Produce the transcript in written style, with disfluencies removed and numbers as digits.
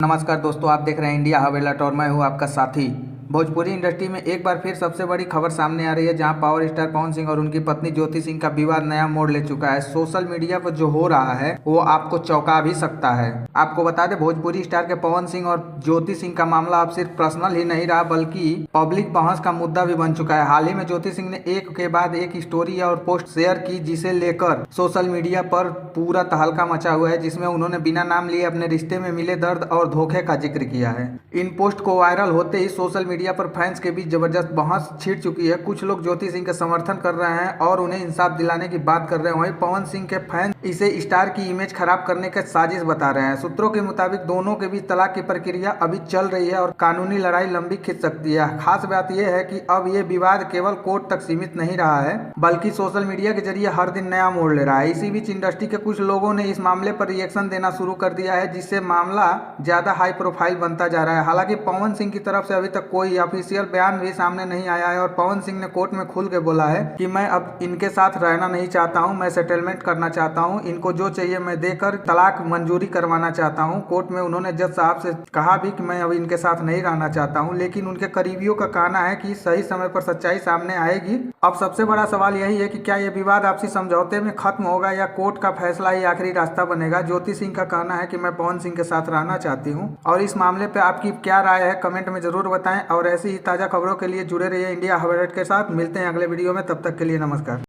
नमस्कार दोस्तों, आप देख रहे हैं इंडिया हवेलट और मैं हूं आपका साथी। भोजपुरी इंडस्ट्री में एक बार फिर सबसे बड़ी खबर सामने आ रही है, जहां पावर स्टार पवन सिंह और उनकी पत्नी ज्योति सिंह का विवाद नया मोड़ ले चुका है। सोशल मीडिया पर जो हो रहा है वो आपको चौंका भी सकता है। आपको बता दें, भोजपुरी स्टार के पवन सिंह और ज्योति सिंह का मामला अब सिर्फ पर्सनल ही नहीं रहा बल्कि पब्लिक बहस का मुद्दा भी बन चुका है। हाल ही में ज्योति सिंह ने एक के बाद एक स्टोरी और पोस्ट शेयर की, जिसे लेकर सोशल मीडिया पर पूरा तहलका मचा हुआ है, जिसमें उन्होंने बिना नाम लिए अपने रिश्ते में मिले दर्द और धोखे का जिक्र किया है। इन पोस्ट को वायरल होते ही सोशल मीडिया पर फैंस के बीच जबरदस्त बहस छिड़ चुकी है। कुछ लोग ज्योति सिंह का समर्थन कर रहे हैं और उन्हें इंसाफ दिलाने की बात कर रहे हैं। वहीं पवन सिंह के फैंस इसे स्टार की इमेज खराब करने का साजिश बता रहे हैं। सूत्रों के मुताबिक दोनों के बीच तलाक की प्रक्रिया अभी चल रही है और कानूनी लड़ाई लंबी खिंच सकती है। खास बात यह है कि अब ये विवाद केवल कोर्ट तक सीमित नहीं रहा है, बल्कि सोशल मीडिया के जरिए हर दिन नया मोड़ ले रहा है। इसी बीच इंडस्ट्री के कुछ लोगों ने इस मामले पर रिएक्शन देना शुरू कर दिया है, जिससे मामला ज्यादा हाई प्रोफाइल बनता जा रहा है। हालांकि पवन सिंह की तरफ से अभी तक कोई ऑफिशियल बयान भी सामने नहीं आया है और पवन सिंह ने कोर्ट में खुल के बोला है कि मैं अब इनके साथ रहना नहीं चाहता हूं, मैं सेटलमेंट करना चाहता हूं, इनको जो चाहिए मैं देकर तलाक मंजूरी करवाना चाहता हूं। कोर्ट में उन्होंने जज साहब से कहा भी कि मैं अब इनके साथ नहीं रहना चाहता हूं, लेकिन उनके करीबियों का कहना है कि सही समय पर सच्चाई सामने आएगी। अब सबसे बड़ा सवाल यही है कि क्या यह विवाद आपसी समझौते में खत्म होगा या कोर्ट का फैसला ही आखिरी रास्ता बनेगा। ज्योति सिंह का कहना है कि मैं पवन सिंह के साथ रहना चाहती हूं और इस मामले पे आपकी क्या राय है कमेंट में जरूर बताएं और ऐसी ही ताजा खबरों के लिए जुड़े रहिए इंडिया हवेलट के साथ। मिलते हैं अगले वीडियो में, तब तक के लिए नमस्कार।